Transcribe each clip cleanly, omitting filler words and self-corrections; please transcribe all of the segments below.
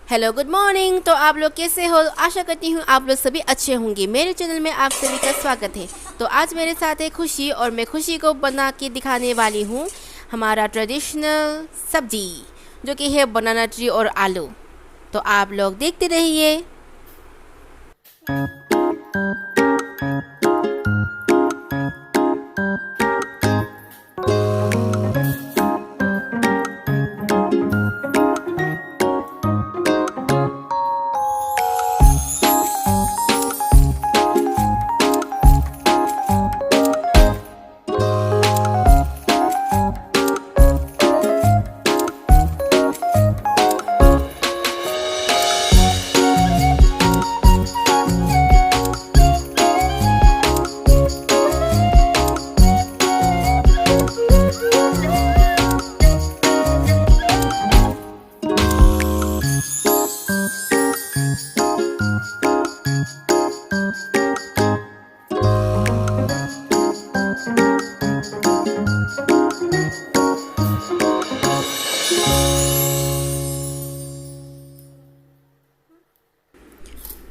Hello good morning. तो आप लोग कैसे हो? आशा करती हूँ आप लोग सभी अच्छे होंगे। मेरे चैनल में आप सभी का स्वागत है। तो आज मेरे साथ है खुशी और मैं खुशी को बना के दिखाने वाली हूँ हमारा ट्रेडिशनल सब्जी जो कि है बनाना ट्री और आलू। तो आप लोग देखते रहिए।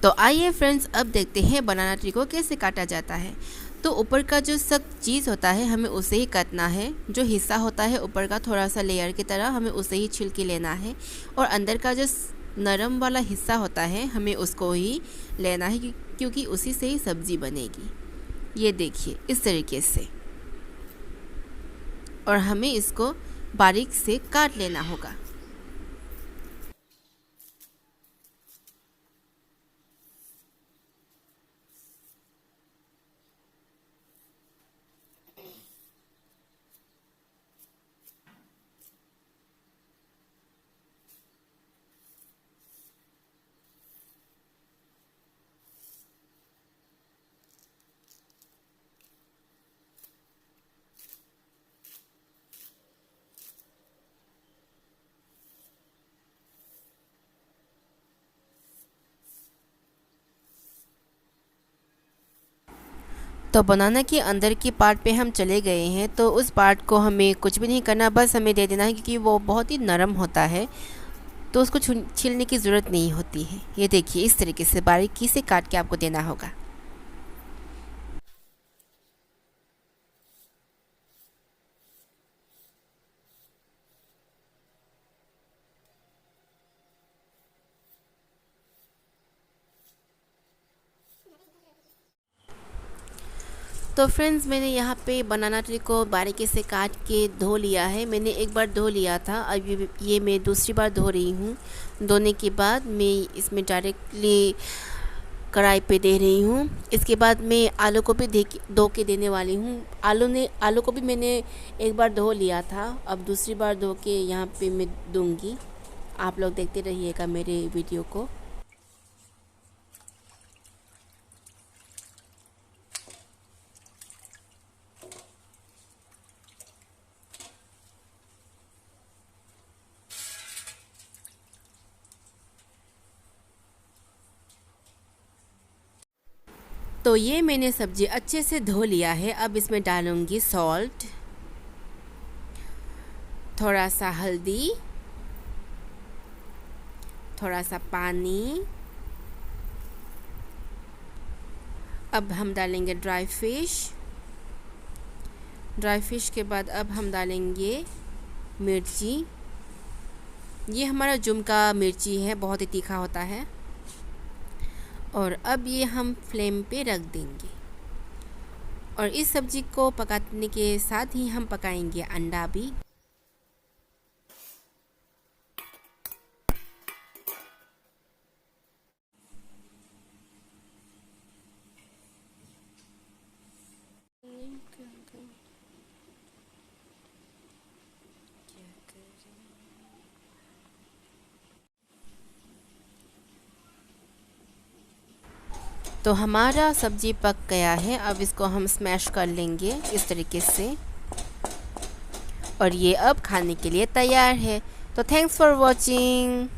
तो आइए फ्रेंड्स, अब देखते हैं बनाना ट्री को कैसे काटा जाता है। तो ऊपर का जो सख्त चीज़ होता है हमें उसे ही काटना है। जो हिस्सा होता है ऊपर का थोड़ा सा लेयर की तरह हमें उसे ही छिल के लेना है। और अंदर का जो नरम वाला हिस्सा होता है हमें उसको ही लेना है, क्योंकि उसी से ही सब्ज़ी बनेगी। ये देखिए इस तरीके से। और हमें इसको बारीक से काट लेना होगा। तो बनाना के अंदर की पार्ट पे हम चले गए हैं। तो उस पार्ट को हमें कुछ भी नहीं करना, बस हमें दे देना है, क्योंकि वो बहुत ही नरम होता है। तो उसको छीलने की ज़रूरत नहीं होती है। ये देखिए इस तरीके से बारीकी से काट के आपको देना होगा। तो फ्रेंड्स, मैंने यहाँ पे बनाना ट्री को बारीकी से काट के धो लिया है। मैंने एक बार धो लिया था, अब ये मैं दूसरी बार धो रही हूँ। धोने के बाद मैं इसमें डायरेक्टली कढ़ाई पे दे रही हूँ। इसके बाद मैं आलू को भी धो के देने वाली हूँ। आलू को भी मैंने एक बार धो लिया था, अब दूसरी बार धो के यहाँ पे मैं दूँगी। आप लोग देखते रहिएगा मेरे वीडियो को। तो ये मैंने सब्ज़ी अच्छे से धो लिया है। अब इसमें डालूँगी सॉल्ट, थोड़ा सा हल्दी, थोड़ा सा पानी। अब हम डालेंगे ड्राई फिश के बाद अब हम डालेंगे मिर्ची। ये हमारा जुमका मिर्ची है, बहुत ही तीखा होता है। और अब ये हम फ्लेम पे रख देंगे। और इस सब्ज़ी को पकाने के साथ ही हम पकाएंगे अंडा भी। तो हमारा सब्ज़ी पक गया है। अब इसको हम स्मैश कर लेंगे इस तरीके से। और ये अब खाने के लिए तैयार है। तो थैंक्स फॉर वॉचिंग।